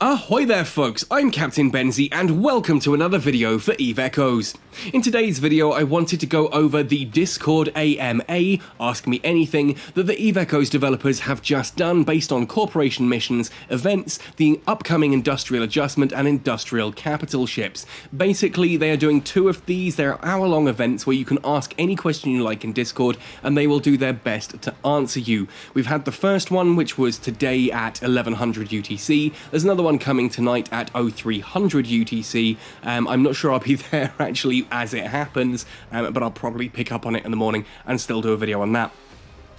Ahoy there folks, I'm Captain Benzie and welcome to another video for Eve Echoes. In today's video I wanted to go over the Discord AMA, Ask Me Anything, that the Eve Echoes developers have just done based on corporation missions, events, the upcoming industrial adjustment and industrial capital ships. Basically they are doing two of these, they're hour-long events where you can ask any question you like in Discord and they will do their best to answer you. We've had the first one which was today at 1100 UTC, there's another one coming tonight at 0300 UTC. I'm not sure I'll be there actually as it happens, but I'll probably pick up on it in the morning and still do a video on that.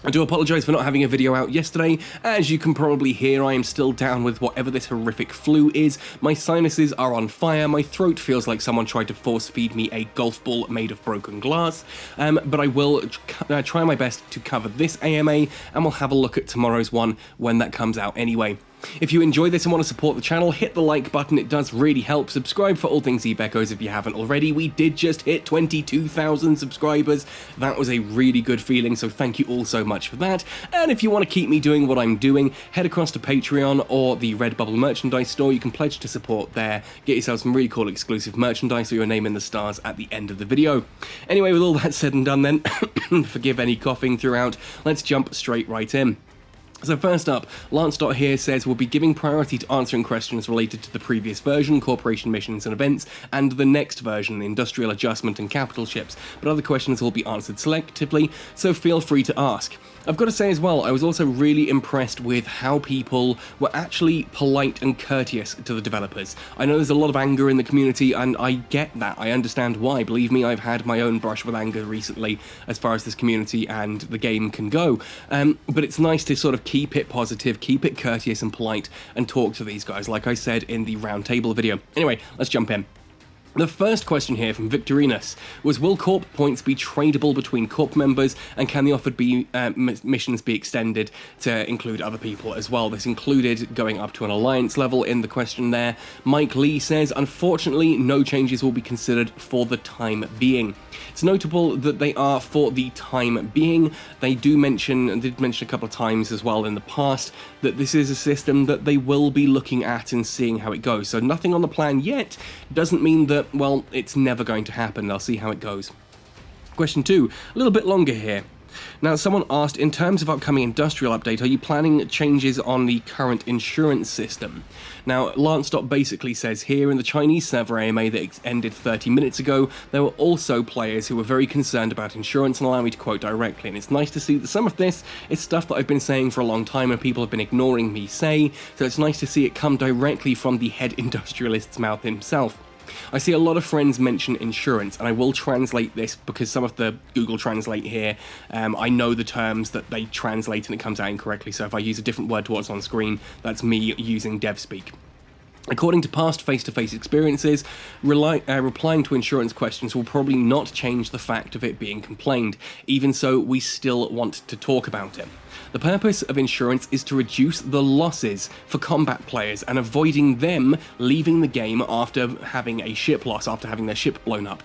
I do apologise for not having a video out yesterday. As you can probably hear, I am still down with whatever this horrific flu is. My sinuses are on fire, my throat feels like someone tried to force feed me a golf ball made of broken glass, but I will try my best to cover this AMA, and we'll have a look at tomorrow's one when that comes out anyway. If you enjoy this and want to support the channel, hit the like button, it does really help. Subscribe for all things Eve Echoes if you haven't already. We did just hit 22,000 subscribers. That was a really good feeling, so thank you all so much for that. And if you want to keep me doing what I'm doing, head across to Patreon or the Redbubble merchandise store. You can pledge to support there, get yourself some really cool exclusive merchandise or your name in the stars at the end of the video. Anyway, with all that said and done then, forgive any coughing throughout, let's jump straight right in. So first up, Lance here says we'll be giving priority to answering questions related to the previous version, corporation missions and events, and the next version, industrial adjustment and capital ships, but other questions will be answered selectively, so feel free to ask. I've got to say as well, I was also really impressed with how people were actually polite and courteous to the developers. I know there's a lot of anger in the community, and I get that. I understand why. Believe me, I've had my own brush with anger recently as far as this community and the game can go. But it's nice to sort of keep it positive, keep it courteous and polite, and talk to these guys, like I said in the roundtable video. Anyway, let's jump in. The first question here from Victorinus was, will Corp points be tradable between Corp members, and can the offered missions be extended to include other people as well? This included going up to an alliance level in the question there. Mike Lee says, unfortunately, no changes will be considered for the time being. It's notable that they are for the time being. They did mention a couple of times as well in the past that this is a system that they will be looking at and seeing how it goes. So nothing on the plan yet doesn't mean that, well, it's never going to happen. They'll see how it goes. Question 2, a little bit longer here. Now, someone asked, in terms of upcoming industrial update, are you planning changes on the current insurance system? Now, Lance basically says here, in the Chinese server AMA that ended 30 minutes ago, there were also players who were very concerned about insurance, and allow me to quote directly, and it's nice to see that some of this is stuff that I've been saying for a long time and people have been ignoring me say, so it's nice to see it come directly from the head industrialist's mouth himself. I see a lot of friends mention insurance, and I will translate this because some of the Google Translate here, I know the terms that they translate and it comes out incorrectly, so if I use a different word to what's on screen, that's me using dev speak. According to past face-to-face experiences, replying to insurance questions will probably not change the fact of it being complained. Even so, we still want to talk about it. The purpose of insurance is to reduce the losses for combat players and avoiding them leaving the game after having a ship loss, after having their ship blown up.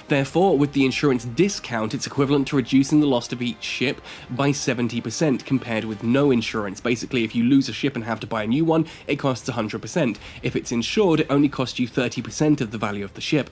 Therefore, with the insurance discount, it's equivalent to reducing the loss of each ship by 70% compared with no insurance. Basically, if you lose a ship and have to buy a new one, it costs 100%. If it's insured, it only costs you 30% of the value of the ship.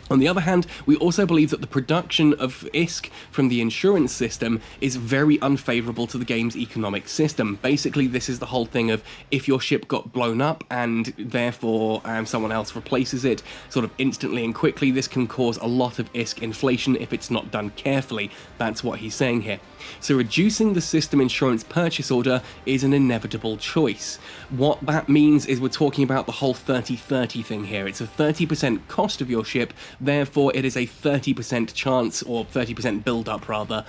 On the other hand, we also believe that the production of ISK from the insurance system is very unfavourable to the game's economic system. Basically, this is the whole thing of if your ship got blown up and therefore someone else replaces it sort of instantly and quickly, this can cause a lot of ISK inflation if it's not done carefully. That's what he's saying here. So reducing the system insurance purchase order is an inevitable choice. What that means is we're talking about the whole 30-30 thing here. It's a 30% cost of your ship, therefore it is a 30% chance, or 30% build-up rather,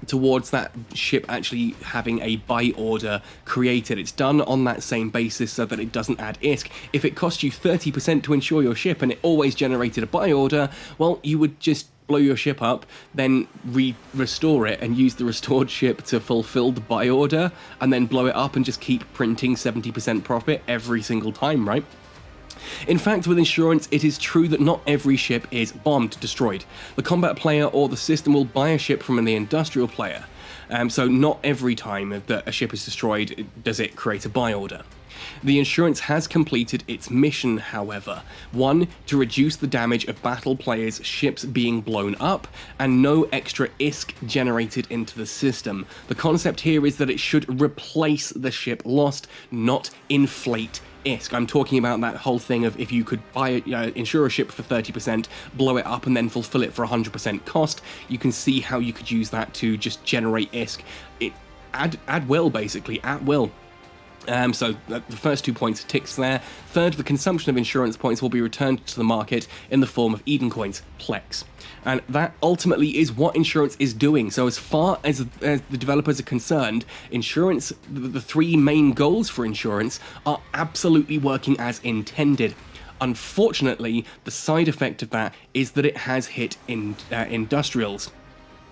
towards that ship actually having a buy order created. It's done on that same basis so that it doesn't add ISK. If it cost you 30% to insure your ship and it always generated a buy order, well, you would just blow your ship up, then restore it and use the restored ship to fulfill the buy order, and then blow it up and just keep printing 70% profit every single time, right? In fact, with insurance, it is true that not every ship is bombed, destroyed. The combat player or the system will buy a ship from the industrial player. So not every time that a ship is destroyed does it create a buy order. The insurance has completed its mission, however. 1. To reduce the damage of battle players' ships being blown up, and no extra ISK generated into the system. The concept here is that it should replace the ship lost, not inflate ISK. I'm talking about that whole thing of if you could insure a ship for 30%, blow it up, and then fulfill it for 100% cost, you can see how you could use that to just generate ISK. At will, basically, at will. So the first 2 points ticks there. Third, the consumption of insurance points will be returned to the market in the form of Eden coins, Plex. And that ultimately is what insurance is doing. So as far as the developers are concerned, insurance, the 3 main goals for insurance are absolutely working as intended. Unfortunately, the side effect of that is that it has hit industrials.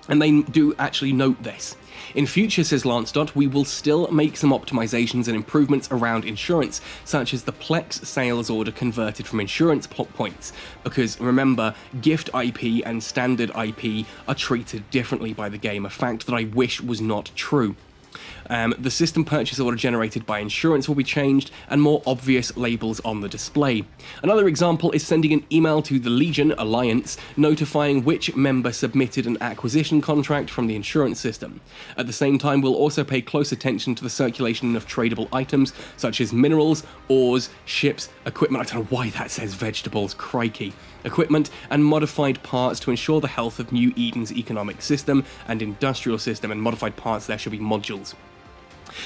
And they do actually note this. In future, says Lancedot, we will still make some optimizations and improvements around insurance, such as the Plex sales order converted from insurance points, because remember, gift IP and standard IP are treated differently by the game, a fact that I wish was not true. The system purchase order generated by insurance will be changed, and more obvious labels on the display. Another example is sending an email to the Legion Alliance notifying which member submitted an acquisition contract from the insurance system. At the same time, we'll also pay close attention to the circulation of tradable items such as minerals, ores, ships, equipment, I don't know why that says vegetables, crikey, equipment, and modified parts to ensure the health of New Eden's economic system and industrial system, and modified parts there should be modules.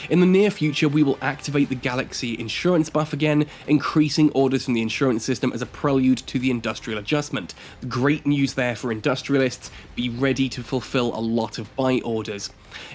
In the near future, we will activate the Galaxy insurance buff again, increasing orders from the insurance system as a prelude to the industrial adjustment. Great news there for industrialists, be ready to fulfill a lot of buy orders.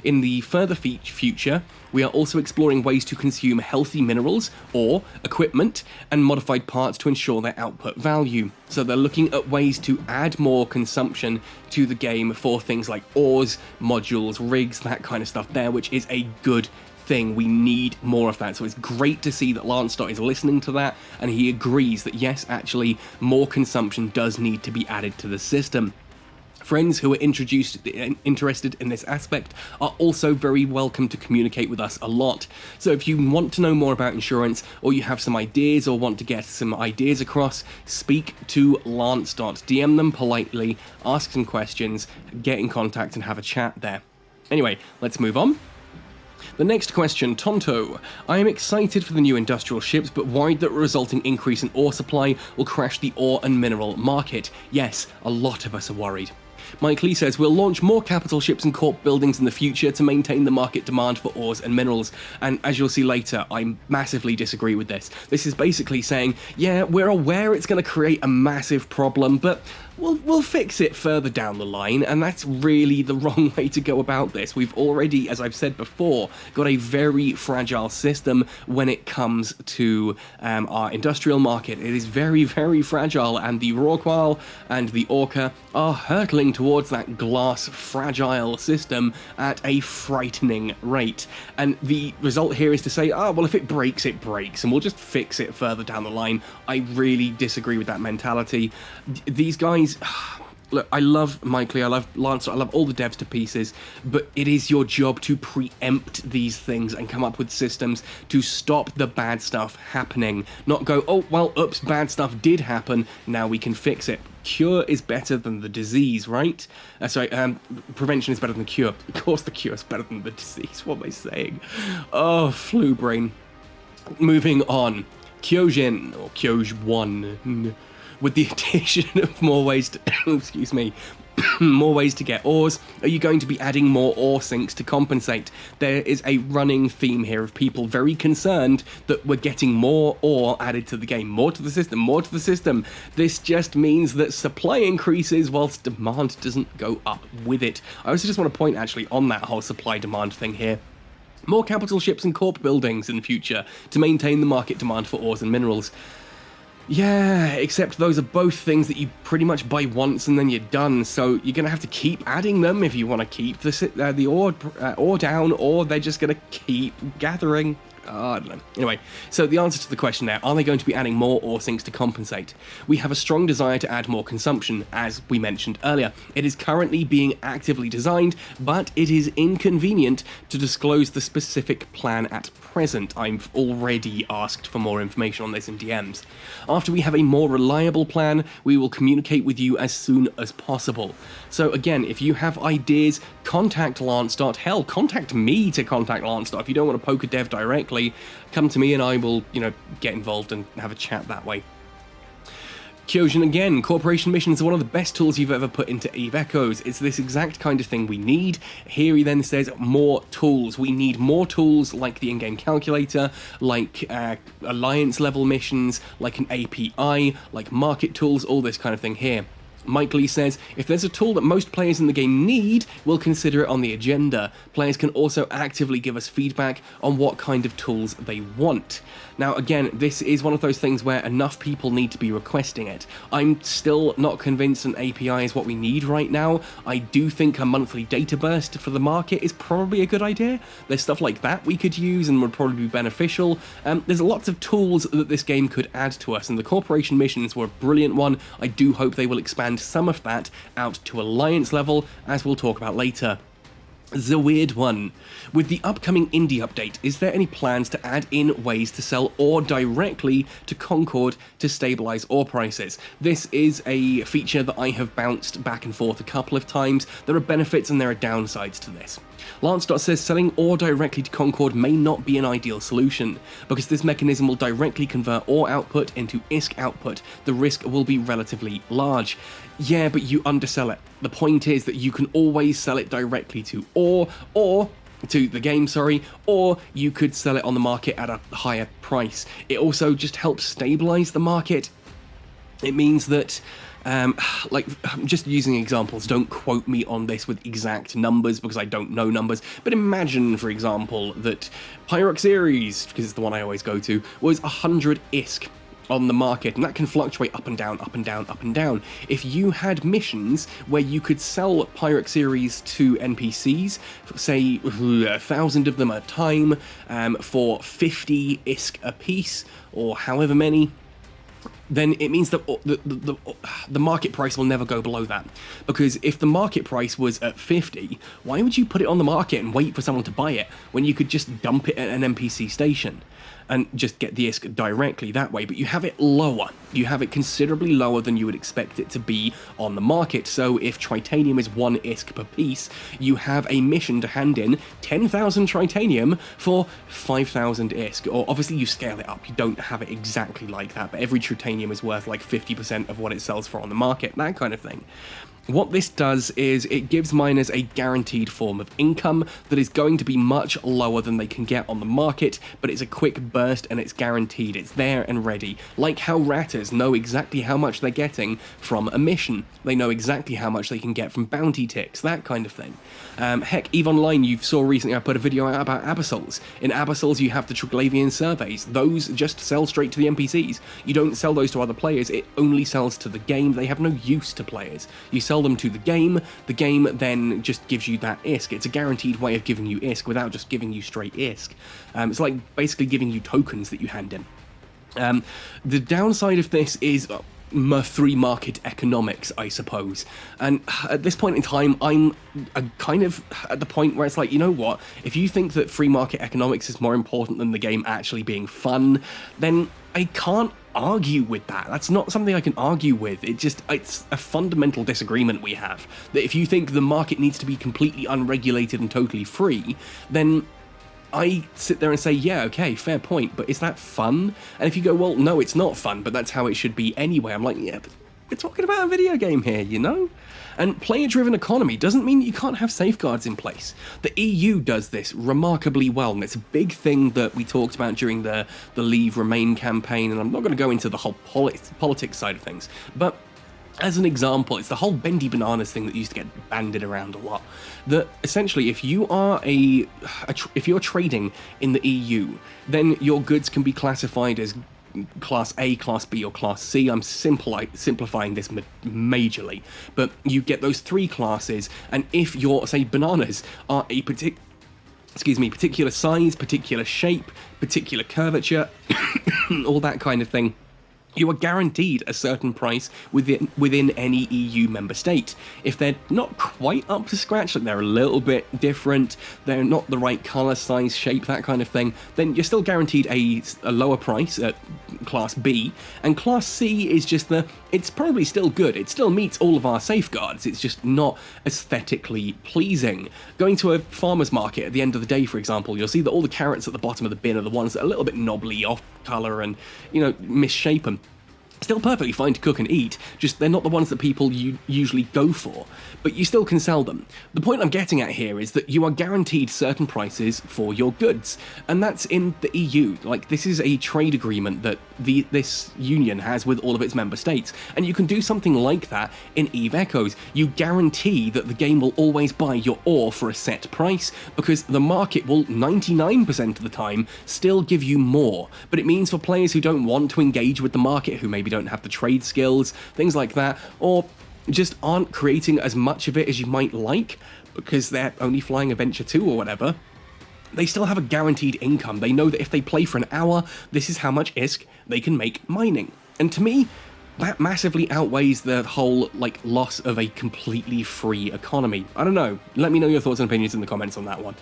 In the further future, we are also exploring ways to consume healthy minerals, or equipment, and modified parts to ensure their output value. So they're looking at ways to add more consumption to the game for things like ores, modules, rigs, that kind of stuff there, which is a good thing. We need more of that. So it's great to see that Lancedot is listening to that, and he agrees that yes, actually, more consumption does need to be added to the system. Friends who are interested in this aspect are also very welcome to communicate with us a lot. So if you want to know more about insurance, or you have some ideas or want to get some ideas across, speak to Lancedot. DM them politely, ask some questions, get in contact and have a chat there. Anyway, let's move on. The next question, Tonto. I am excited for the new industrial ships, but worried that a resulting increase in ore supply will crash the ore and mineral market. Yes, a lot of us are worried. Mike Lee says, we'll launch more capital ships and corp buildings in the future to maintain the market demand for ores and minerals. And as you'll see later, I massively disagree with this. This is basically saying, yeah, we're aware it's going to create a massive problem, but we'll fix it further down the line, and that's really the wrong way to go about this. We've already, as I've said before, got a very fragile system when it comes to our industrial market. It is very, very fragile, and the Rorqual and the Orca are hurtling towards that glass fragile system at a frightening rate. And the result here is to say, well, if it breaks, and we'll just fix it further down the line. I really disagree with that mentality. These guys, look, I love Mike Lee, I love Lancedot, I love all the devs to pieces, but it is your job to preempt these things and come up with systems to stop the bad stuff happening. Not go, oh, well, oops, bad stuff did happen, now we can fix it. Cure is better than the disease, right? Prevention is better than the cure. Of course the cure is better than the disease. What am I saying? Oh, flu brain. Moving on. Kyojin, or Kyoj1, with the addition of more ways to, excuse me, more ways to get ores, are you going to be adding more ore sinks to compensate? There is a running theme here of people very concerned that we're getting more ore added to the game, more to the system, more to the system. This just means that supply increases whilst demand doesn't go up with it. I also just want to point actually on that whole supply-demand thing here. More capital ships and corp buildings in the future to maintain the market demand for ores and minerals. Yeah, except those are both things that you pretty much buy once and then you're done, so you're going to have to keep adding them if you want to keep the ore down, or they're just going to keep gathering. I don't know. Anyway, so the answer to the question now, are they going to be adding more ore sinks to compensate? We have a strong desire to add more consumption, as we mentioned earlier. It is currently being actively designed, but it is inconvenient to disclose the specific plan at present. I've already asked for more information on this in DMs. After we have a more reliable plan, we will communicate with you as soon as possible. So again, if you have ideas, contact Lancedot. Hell, contact me to contact Lancedot. If you don't want to poke a dev directly, come to me and I will, get involved and have a chat that way. Kyojin again, corporation missions are one of the best tools you've ever put into Eve Echoes. It's this exact kind of thing we need. Here he then says more tools. We need more tools like the in-game calculator, like alliance level missions, like an API, like market tools, all this kind of thing here. Mike Lee says, if there's a tool that most players in the game need, we'll consider it on the agenda. Players can also actively give us feedback on what kind of tools they want. Now, again, this is one of those things where enough people need to be requesting it. I'm still not convinced an API is what we need right now. I do think a monthly data burst for the market is probably a good idea. There's stuff like that we could use and would probably be beneficial. There's lots of tools that this game could add to us, and the corporation missions were a brilliant one. I do hope they will expand some of that out to alliance level, as we'll talk about later. The weird one. With the upcoming indie update, is there any plans to add in ways to sell ore directly to Concord to stabilize ore prices? This is a feature that I have bounced back and forth a couple of times. There are benefits and there are downsides to this. Lancedot says selling ore directly to Concord may not be an ideal solution, because this mechanism will directly convert ore output into ISK output. The risk will be relatively large. Yeah, but you undersell it. The point is that you can always sell it directly to ore, or to the game, or you could sell it on the market at a higher price. It also just helps stabilize the market. It means that I'm just using examples, don't quote me on this with exact numbers because I don't know numbers, but imagine, for example, that Pyrox Series, because it's the one I always go to, was 100 ISK on the market, and that can fluctuate up and down, up and down, up and down. If you had missions where you could sell Pyrox Series to NPCs, say 1,000 of them at a time, for 50 ISK a piece, or however many, then it means that the market price will never go below that. Because if the market price was at 50, why would you put it on the market and wait for someone to buy it when you could just dump it at an NPC station and just get the ISK directly that way? But you have it lower. You have it considerably lower than you would expect it to be on the market. So if tritanium is 1 ISK per piece, you have a mission to hand in 10,000 tritanium for 5,000 ISK. Or obviously you scale it up. You don't have it exactly like that, but every tritanium is worth like 50% of what it sells for on the market, that kind of thing. What this does is it gives miners a guaranteed form of income that is going to be much lower than they can get on the market, but it's a quick burst and it's guaranteed, it's there and ready. Like how ratters know exactly how much they're getting from a mission. They know exactly how much they can get from bounty ticks, that kind of thing. Heck, EVE Online, you saw recently I put a video out about abyssals. In abyssals you have the Triglavian surveys. Those just sell straight to the NPCs. You don't sell those to other players, it only sells to the game. They have no use to players. You sell them to the game then just gives you that ISK. It's a guaranteed way of giving you ISK without just giving you straight ISK. It's like basically giving you tokens that you hand in. The downside of this is free market economics, I suppose. And at this point in time, I'm kind of at the point where it's like, you know what? If you think that free market economics is more important than the game actually being fun, then I can't argue with that. That's not something I can argue with. It's a fundamental disagreement we have. That if you think the market needs to be completely unregulated and totally free, then I sit there and say, yeah, okay, fair point, but is that fun? And if you go, well, no, it's not fun, but that's how it should be anyway, I'm like, yeah, but we're talking about a video game here, you know? And player-driven economy doesn't mean you can't have safeguards in place. The EU does this remarkably well, and it's a big thing that we talked about during the Leave Remain campaign, and I'm not going to go into the whole politics side of things, but as an example, it's the whole bendy bananas thing that used to get bandied around a lot. That essentially, if you are if you're trading in the EU, then your goods can be classified as Class A, Class B, or Class C. I'm simplifying this majorly, but you get those three classes, and if your, say, bananas are a particular excuse me, particular size, particular shape, particular curvature, all that kind of thing, you are guaranteed a certain price within any EU member state. If they're not quite up to scratch, like they're a little bit different, they're not the right colour, size, shape, that kind of thing, then you're still guaranteed a lower price at Class B, and Class C is just it's probably still good, it still meets all of our safeguards, it's just not aesthetically pleasing. Going to a farmer's market at the end of the day, for example, you'll see that all the carrots at the bottom of the bin are the ones that are a little bit knobbly, off colour, and, you know, misshapen. Still perfectly fine to cook and eat, just they're not the ones that people usually go for, but you still can sell them. The point I'm getting at here is that you are guaranteed certain prices for your goods, and that's in the EU. Like, this is a trade agreement that this union has with all of its member states, and you can do something like that in Eve Echoes. You guarantee that the game will always buy your ore for a set price, because the market will 99% of the time still give you more, but it means for players who don't want to engage with the market, who maybe don't have the trade skills, things like that, or just aren't creating as much of it as you might like because they're only flying Adventure 2 or whatever, they still have a guaranteed income. They know that if they play for an hour, this is how much ISK they can make mining. And to me, that massively outweighs the whole, like, loss of a completely free economy. I don't know. Let me know your thoughts and opinions in the comments on that one.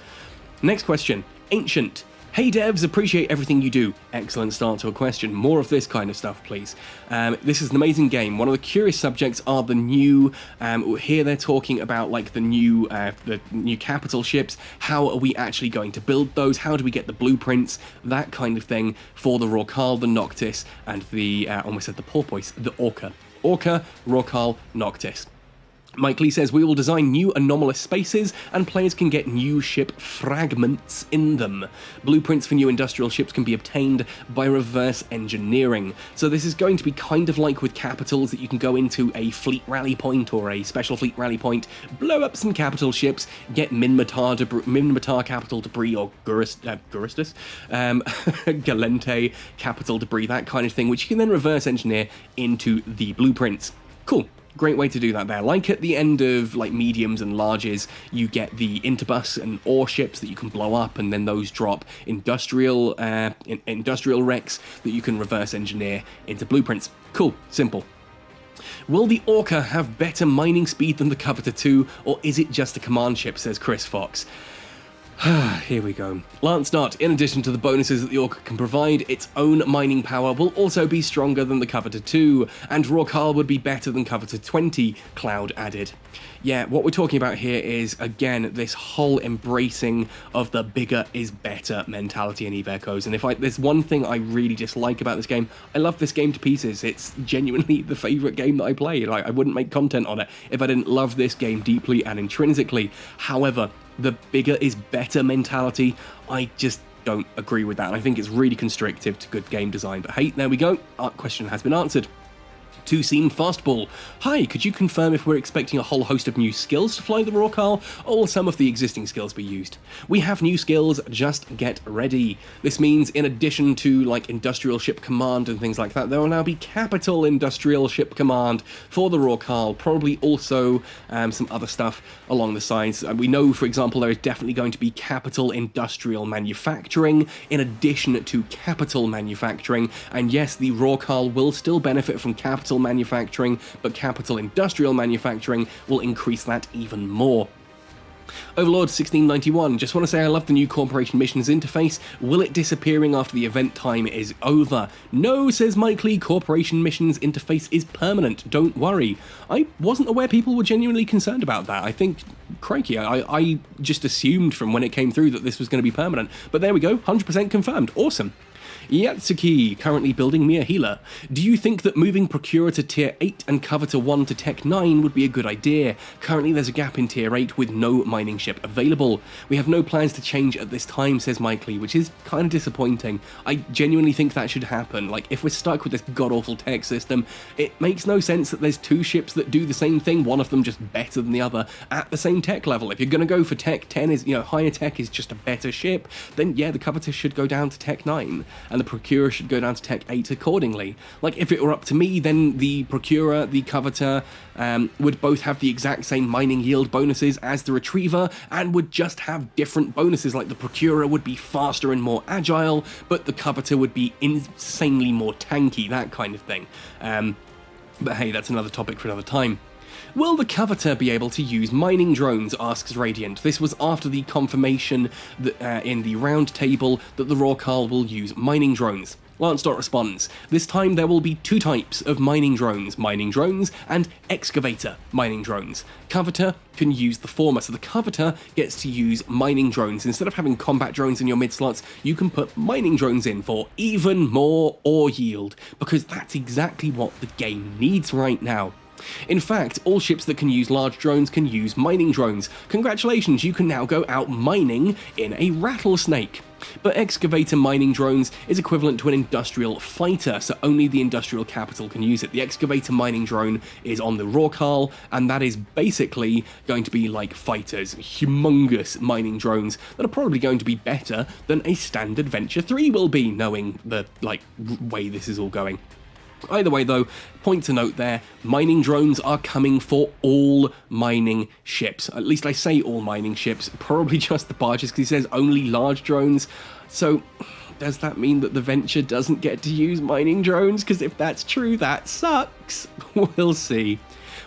Next question. Ancient. Hey devs, appreciate everything you do. Excellent start to a question. More of this kind of stuff, please. This is an amazing game. One of the curious subjects are the new, here they're talking about like the new capital ships. How are we actually going to build those? How do we get the blueprints? That kind of thing for the Rorqual, the Noctis, and the, almost said the porpoise, the Orca. Orca, Rorqual, Noctis. Mike Lee says, we will design new anomalous spaces and players can get new ship fragments in them. Blueprints for new industrial ships can be obtained by reverse engineering. So this is going to be kind of like with capitals, that you can go into a fleet rally point or a special fleet rally point, blow up some capital ships, get Minmatar capital debris, or Guristus, Galente capital debris, that kind of thing, which you can then reverse engineer into the blueprints. Cool. Great way to do that there. Like at the end of like mediums and larges, you get the interbus and ore ships that you can blow up, and then those drop industrial wrecks that you can reverse engineer into blueprints. Cool, simple. Will the Orca have better mining speed than the Covetor 2, or is it just a command ship, says Chris Fox. Here we go. Lance Dart, in addition to the bonuses that the Orca can provide, its own mining power will also be stronger than the Covetor 2, and Rorqual would be better than Covetor 20, Cloud added. Yeah, what we're talking about here is, again, this whole embracing of the bigger is better mentality in Eve Echoes, and there's one thing I really dislike about this game, I love this game to pieces. It's genuinely the favourite game that I play. Like, I wouldn't make content on it if I didn't love this game deeply and intrinsically. However, the bigger is better mentality, I just don't agree with that. I think it's really constrictive to good game design. But hey, there we go. Our question has been answered. To Seam Fastball. Hi, could you confirm if we're expecting a whole host of new skills to fly the Rorqual, or will some of the existing skills be used? We have new skills, just get ready. This means in addition to like Industrial Ship Command and things like that, there will now be Capital Industrial Ship Command for the Rorqual, probably also some other stuff along the sides. We know, for example, there is definitely going to be Capital Industrial Manufacturing in addition to Capital Manufacturing, and yes, the Rorqual will still benefit from Capital Manufacturing, but Capital Industrial Manufacturing will increase that even more. Overlord 1691, just want to say I love the new Corporation Missions interface. Will it disappearing after the event time is over? No, says Mike Lee, Corporation Missions interface is permanent, don't worry. I wasn't aware people were genuinely concerned about that. I think, crikey, I just assumed from when it came through that this was going to be permanent. But there we go, 100% confirmed, awesome. Yatsuki, currently building me a healer. Do you think that moving Procurer to Tier 8 and Covetor 1 to Tech 9 would be a good idea? Currently there's a gap in Tier 8 with no mining ship available. We have no plans to change at this time, says Mike Lee, which is kind of disappointing. I genuinely think that should happen. Like, if we're stuck with this god-awful tech system, it makes no sense that there's two ships that do the same thing, one of them just better than the other, at the same tech level. If you're going to go for Tech 10, higher tech is just a better ship, then yeah, the Covetor should go down to Tech 9. and the Procurer should go down to Tech 8 accordingly. Like, if it were up to me, then the Procurer, the Covetor, would both have the exact same mining yield bonuses as the Retriever, and would just have different bonuses. Like, the Procurer would be faster and more agile, but the Covetor would be insanely more tanky, that kind of thing. But hey, that's another topic for another time. Will the Covetor be able to use mining drones, asks Radiant. This was after the confirmation that, in the round table that the Rorqual will use mining drones. Lance.Dot responds, this time there will be two types of mining drones and excavator mining drones. Covetor can use the former, so the Covetor gets to use mining drones. Instead of having combat drones in your mid slots, you can put mining drones in for even more ore yield, because that's exactly what the game needs right now. In fact, all ships that can use large drones can use mining drones. Congratulations, you can now go out mining in a rattlesnake. But excavator mining drones is equivalent to an industrial fighter, so only the industrial capital can use it. The excavator mining drone is on the Rorqual, and that is basically going to be like fighters, humongous mining drones that are probably going to be better than a standard Venture 3 will be, knowing the way this is all going. Either way though, point to note there, mining drones are coming for all mining ships. At least I say all mining ships, probably just the barges, because he says only large drones. So does that mean that the Venture doesn't get to use mining drones? Because if that's true, that sucks. We'll see.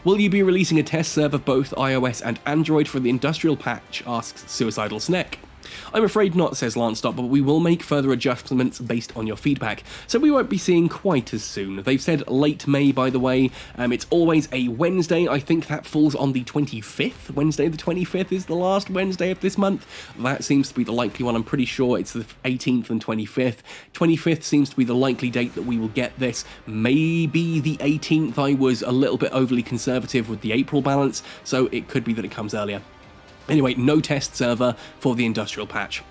Will you be releasing a test serve of both iOS and Android for the industrial patch, asks Suicidal Sneck. I'm afraid not, says Lance.Dot, but we will make further adjustments based on your feedback, so we won't be seeing quite as soon. They've said late May, by the way. It's always a Wednesday. I think that falls on the 25th. Wednesday the 25th is the last Wednesday of this month. That seems to be the likely one. I'm pretty sure it's the 18th and 25th. 25th seems to be the likely date that we will get this. Maybe the 18th. I was a little bit overly conservative with the April balance, so it could be that it comes earlier. Anyway, no test server for the industrial patch.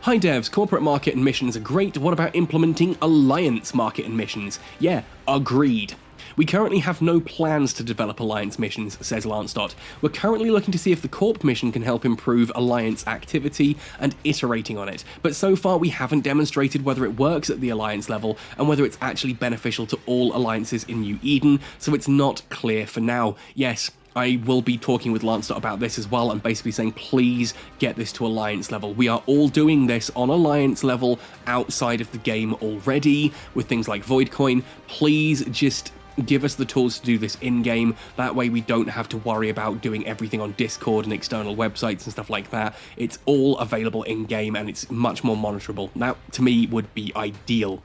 Hi devs, corporate market and missions are great. What about implementing alliance market and missions? Yeah, agreed. We currently have no plans to develop alliance missions, says Lance.Dot. We're currently looking to see if the Corp mission can help improve alliance activity and iterating on it, but so far we haven't demonstrated whether it works at the alliance level and whether it's actually beneficial to all alliances in New Eden, so it's not clear for now. Yes, I will be talking with Lance.Dot about this as well, and basically saying, please get this to Alliance level. We are all doing this on Alliance level outside of the game already, with things like Voidcoin. Please just give us the tools to do this in-game. That way we don't have to worry about doing everything on Discord and external websites and stuff like that. It's all available in-game, and it's much more monitorable. That, to me, would be ideal.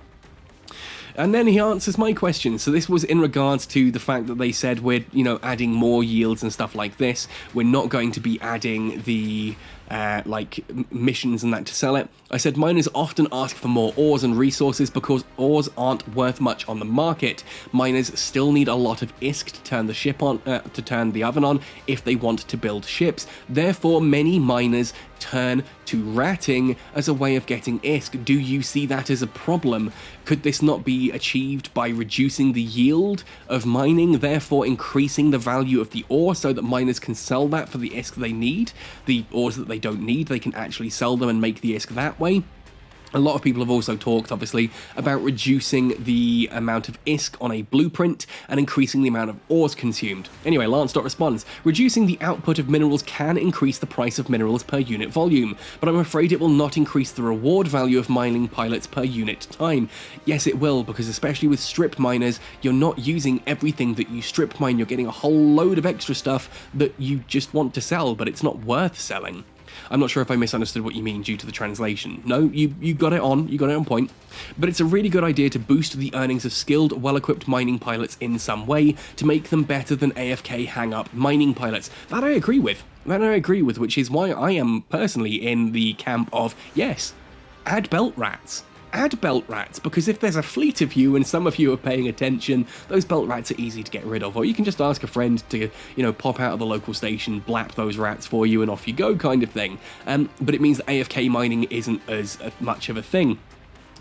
And then he answers my question. So this was in regards to the fact that they said we're, adding more yields and stuff like this. We're not going to be adding the missions and that to sell it. I said miners often ask for more ores and resources because ores aren't worth much on the market. Miners still need a lot of ISK to turn the ship on, to turn the oven on if they want to build ships. Therefore, many miners turn to ratting as a way of getting ISK. Do you see that as a problem? Could this not be achieved by reducing the yield of mining, therefore increasing the value of the ore so that miners can sell that for the ISK they need? The ores that they don't need, they can actually sell them and make the ISK that way. A lot of people have also talked, obviously, about reducing the amount of ISK on a blueprint and increasing the amount of ores consumed. Anyway, Lance.Dot responds, reducing the output of minerals can increase the price of minerals per unit volume, but I'm afraid it will not increase the reward value of mining pilots per unit time. Yes, it will, because especially with strip miners, you're not using everything that you strip mine. You're getting a whole load of extra stuff that you just want to sell, but it's not worth selling. I'm not sure if I misunderstood what you mean due to the translation. No, you got it on point. But it's a really good idea to boost the earnings of skilled, well-equipped mining pilots in some way to make them better than AFK hang-up mining pilots. That I agree with, which is why I am personally in the camp of, yes, add belt rats. Add belt rats, because if there's a fleet of you and some of you are paying attention, those belt rats are easy to get rid of. Or you can just ask a friend to, pop out of the local station, blap those rats for you, and off you go kind of thing. But it means that AFK mining isn't as much of a thing.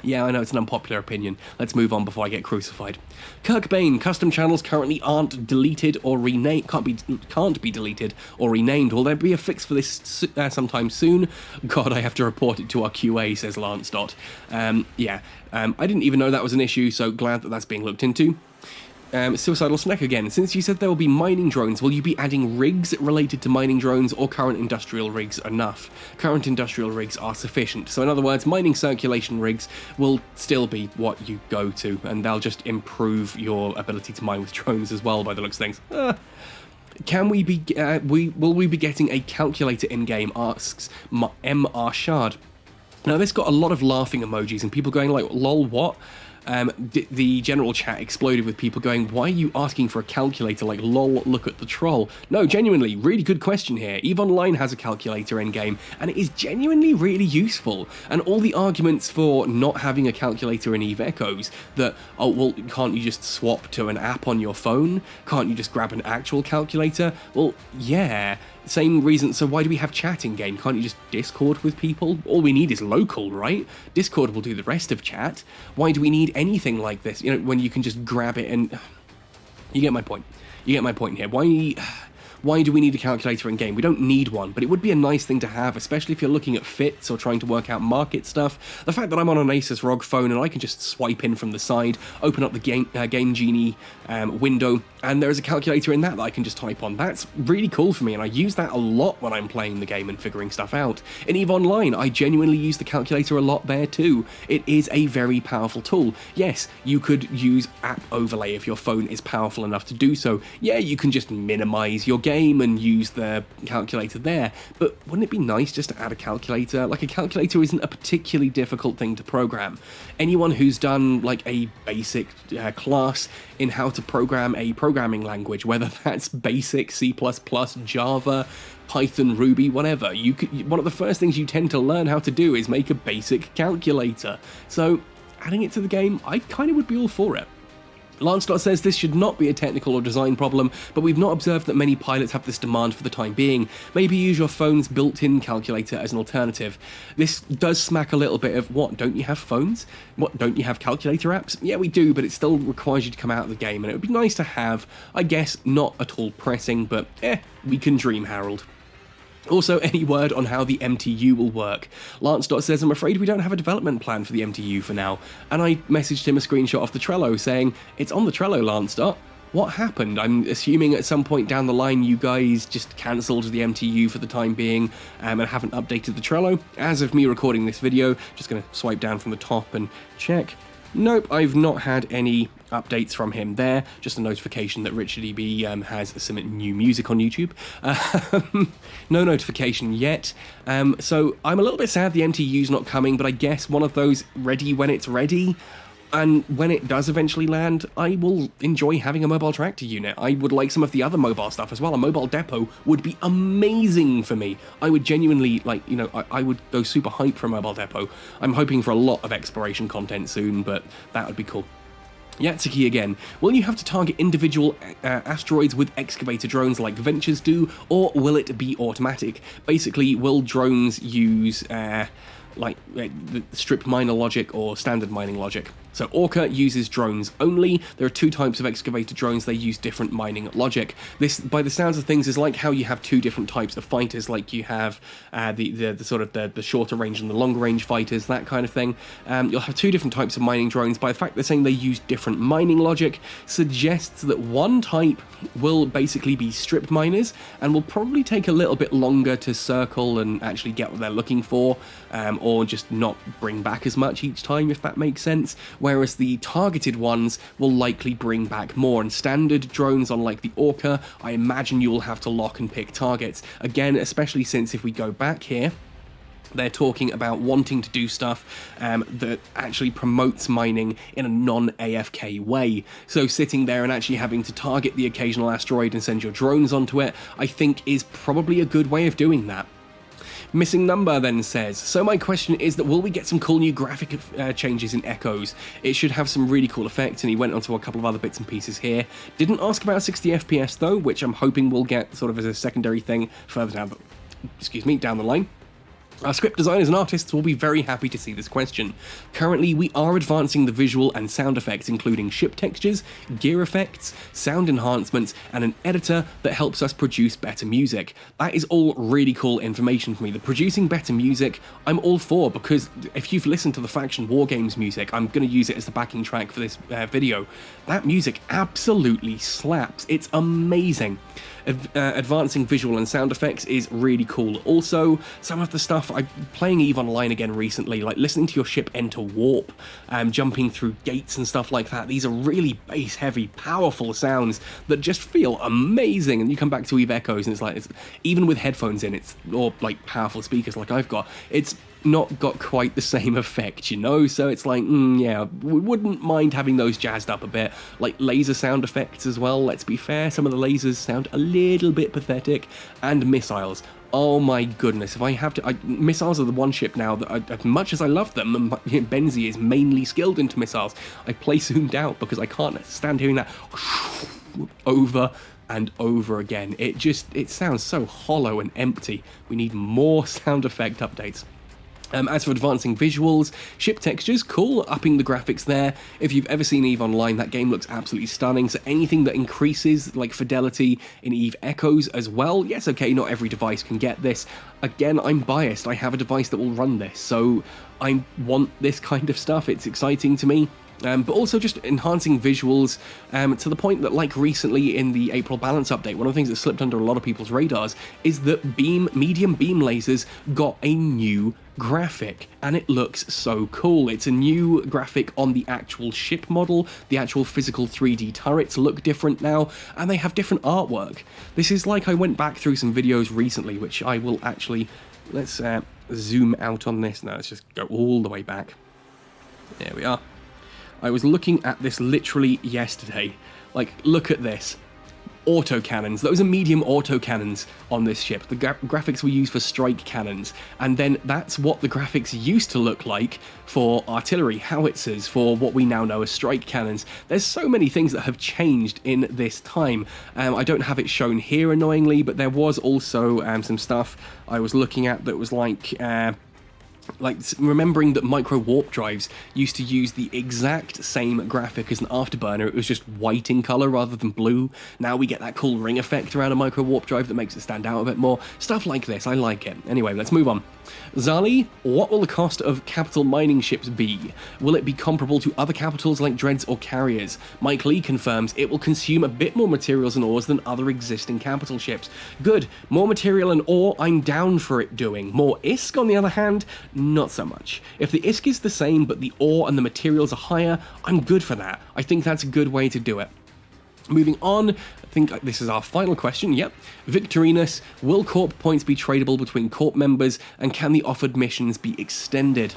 Yeah, I know it's an unpopular opinion. Let's move on before I get crucified. Kirk Bain, custom channels currently aren't deleted or renamed, can't be deleted or renamed. Will there be a fix for this sometime soon? God, I have to report it to our QA, says Lance Dot. I didn't even know that was an issue, so glad that that's being looked into. Suicidal Snack again. Since you said there will be mining drones, will you be adding rigs related to mining drones, or current industrial rigs enough? Current industrial rigs are sufficient. So in other words, mining circulation rigs will still be what you go to, and they'll just improve your ability to mine with drones as well, by the looks of things. Can we be? Will we be getting a calculator in game? Asks M.R. Shard. Now this got a lot of laughing emojis and people going like, "Lol, what?" The general chat exploded with people going, why are you asking for a calculator, like lol, look at the troll? No, genuinely, really good question here. EVE Online has a calculator in-game, and it is genuinely really useful. And all the arguments for not having a calculator in EVE Echoes, that, oh, well, can't you just swap to an app on your phone? Can't you just grab an actual calculator? Well, yeah. Same reason, so why do we have chat in game? Can't you just Discord with people? All we need is local, right? Discord will do the rest of chat. Why do we need anything like this? You know, when you can just grab it and... You get my point. You get my point here. Why do we need a calculator in game? We don't need one, but it would be a nice thing to have, especially if you're looking at fits or trying to work out market stuff. The fact that I'm on an Asus ROG phone and I can just swipe in from the side, open up the Game Genie window, and there's a calculator in that I can just type on. That's really cool for me, and I use that a lot when I'm playing the game and figuring stuff out. In EVE Online, I genuinely use the calculator a lot there too. It is a very powerful tool. Yes, you could use app overlay if your phone is powerful enough to do so. Yeah, you can just minimize your game and use the calculator there, but wouldn't it be nice just to add a calculator? Like, a calculator isn't a particularly difficult thing to program. Anyone who's done like a basic class in how to program a programming language, whether that's basic, C++, Java, Python, Ruby, whatever, one of the first things you tend to learn how to do is make a basic calculator. So adding it to the game, I kind of would be all for it. Lancedot says this should not be a technical or design problem, but we've not observed that many pilots have this demand for the time being. Maybe use your phone's built-in calculator as an alternative. This does smack a little bit of, what, don't you have phones? What, don't you have calculator apps? Yeah, we do, but it still requires you to come out of the game, and it would be nice to have. I guess not at all pressing, but we can dream, Harold. Also, any word on how the MTU will work? Lance.says, says, I'm afraid we don't have a development plan for the MTU for now. And I messaged him a screenshot off the Trello saying, it's on the Trello, Lance. What happened? I'm assuming at some point down the line you guys just cancelled the MTU for the time being and haven't updated the Trello. As of me recording this video, just going to swipe down from the top and check. Nope, I've not had any updates from him there. Just a notification that Richard EB has some new music on YouTube. No notification yet. So I'm a little bit sad the MTU's not coming, but I guess one of those ready when it's ready. And when it does eventually land, I will enjoy having a mobile tractor unit. I would like some of the other mobile stuff as well. A mobile depot would be amazing for me. I would genuinely, I would go super hype for a mobile depot. I'm hoping for a lot of exploration content soon, but that would be cool. Yatsuki again, will you have to target individual asteroids with excavator drones like Ventures do, or will it be automatic? Basically, will drones use the stripped miner logic or standard mining logic? So Orca uses drones only. There are two types of excavator drones. They use different mining logic. This, by the sounds of things, is like how you have two different types of fighters. Like you have the shorter range and the longer range fighters, that kind of thing. You'll have two different types of mining drones. By the fact they're saying they use different mining logic, suggests that one type will basically be stripped miners and will probably take a little bit longer to circle and actually get what they're looking for, or just not bring back as much each time, if that makes sense. Whereas the targeted ones will likely bring back more. And standard drones, unlike the Orca, I imagine you will have to lock and pick targets. Again, especially since if we go back here, they're talking about wanting to do stuff that actually promotes mining in a non-AFK way. So sitting there and actually having to target the occasional asteroid and send your drones onto it, I think is probably a good way of doing that. Missing Number then says, so my question is that will we get some cool new graphic changes in Echoes? It should have some really cool effects, and he went on to a couple of other bits and pieces here. Didn't ask about 60 FPS though, which I'm hoping we'll get sort of as a secondary thing further down the line. Our script designers and artists will be very happy to see this question. Currently, we are advancing the visual and sound effects, including ship textures, gear effects, sound enhancements, and an editor that helps us produce better music. That is all really cool information for me. The producing better music, I'm all for, because if you've listened to the Faction Wargames music, I'm going to use it as the backing track for this video. That music absolutely slaps. It's amazing. Advancing visual and sound effects is really cool. Also, some of the stuff, I'm playing EVE Online again recently, like listening to your ship enter warp, jumping through gates and stuff like that. These are really bass heavy, powerful sounds that just feel amazing. And you come back to EVE Echoes and it's like, even with headphones in, or like powerful speakers like I've got, it's not got quite the same effect, you know? So it's like, yeah, we wouldn't mind having those jazzed up a bit. Like laser sound effects as well, let's be fair, some of the lasers sound a little bit pathetic. And missiles. Oh my goodness, if I have to... missiles are the one ship now that, as much as I love them, and Benzie is mainly skilled into missiles, I play zoomed out because I can't stand hearing that over and over again. It sounds so hollow and empty. We need more sound effect updates. As for advancing visuals, ship textures, cool, upping the graphics there. If you've ever seen EVE Online, that game looks absolutely stunning, so anything that increases, like, fidelity in EVE Echoes as well, yes, okay, not every device can get this. Again, I'm biased, I have a device that will run this, so I want this kind of stuff, it's exciting to me. But also just enhancing visuals to the point that, like recently in the April balance update, one of the things that slipped under a lot of people's radars is that medium beam lasers got a new graphic, and it looks so cool. It's a new graphic on the actual ship model. The actual physical 3D turrets look different now, and they have different artwork. This is like, I went back through some videos recently, which I will actually, let's zoom out on this now. Let's just go all the way back. There we are. I was looking at this literally yesterday. Like, look at this. Autocannons. Those are medium autocannons on this ship. The graphics we use for strike cannons. And then that's what the graphics used to look like for artillery, howitzers, for what we now know as strike cannons. There's so many things that have changed in this time. I don't have it shown here, annoyingly, but there was also some stuff I was looking at that was like remembering that micro warp drives used to use the exact same graphic as an afterburner. It was just white in color rather than blue. Now we get that cool ring effect around a micro warp drive that makes it stand out a bit more. Stuff like this, I like it. Anyway, let's move on. Zali, what will the cost of capital mining ships be? Will it be comparable to other capitals like dreads or carriers? Mike Lee confirms it will consume a bit more materials and ores than other existing capital ships. Good, more material and ore, I'm down for it doing. More ISK, on the other hand, not so much. If the ISK is the same but the ore and the materials are higher, I'm good for that. I think that's a good way to do it. Moving on, I think this is our final question, yep. Victorinus, will Corp points be tradable between Corp members, and can the offered missions be extended?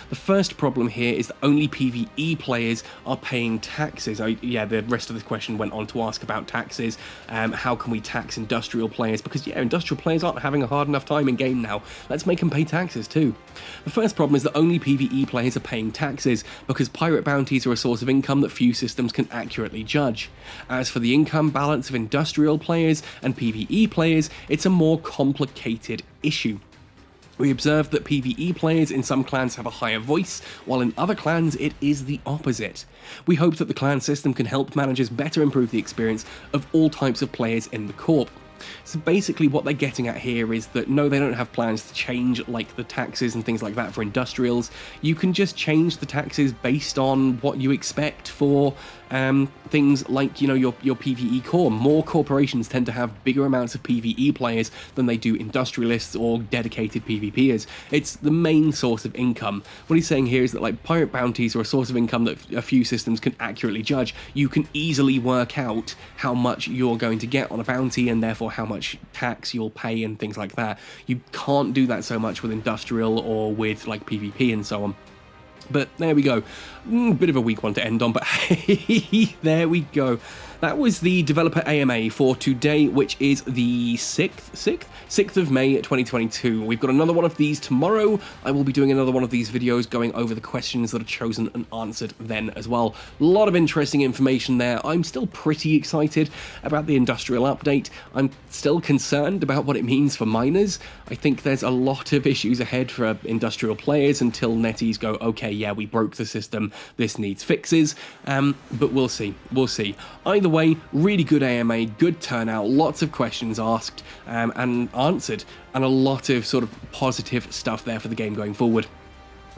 The first problem here is that only PvE players are paying taxes. Yeah, the rest of this question went on to ask about taxes. How can we tax industrial players? Because, yeah, industrial players aren't having a hard enough time in game now. Let's make them pay taxes too. The first problem is that only PvE players are paying taxes, because pirate bounties are a source of income that few systems can accurately judge. As for the income balance of industrial players and PvE players, it's a more complicated issue. We observed that PvE players in some clans have a higher voice, while in other clans it is the opposite. We hope that the clan system can help managers better improve the experience of all types of players in the Corp. So basically what they're getting at here is that no, they don't have plans to change like the taxes and things like that for industrials. You can just change the taxes based on what you expect for things like, you know, your PvE core. More corporations tend to have bigger amounts of PvE players than they do industrialists or dedicated PvPers. It's the main source of income. What he's saying here is that like pirate bounties are a source of income that a few systems can accurately judge. You can easily work out how much you're going to get on a bounty and therefore how much tax you'll pay and things like that. You can't do that so much with industrial or with like PvP and so on. But there we go. Bit of a weak one to end on, but hey, there we go. that was the developer AMA for today, which is the 6th of May 2022. We've got another one of these tomorrow. I will be doing another one of these videos going over the questions that are chosen and answered then as well. A lot of interesting information there. I'm still pretty excited about the industrial update. I'm still concerned about what it means for miners. I think there's a lot of issues ahead for industrial players until NetEase go, okay, yeah, we broke the system, this needs fixes, but we'll see. Either way, really good AMA, good turnout, lots of questions asked and answered, and a lot of sort of positive stuff there for the game going forward.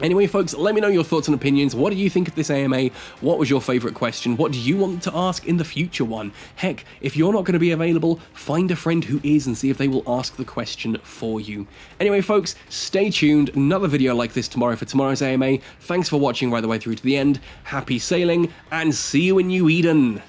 Anyway, folks, let me know your thoughts and opinions. What do you think of this AMA? What was your favourite question? What do you want to ask in the future one? Heck, if you're not going to be available, find a friend who is and see if they will ask the question for you. Anyway, folks, stay tuned. Another video like this tomorrow for tomorrow's AMA. Thanks for watching right the way through to the end. Happy sailing, and see you in New Eden.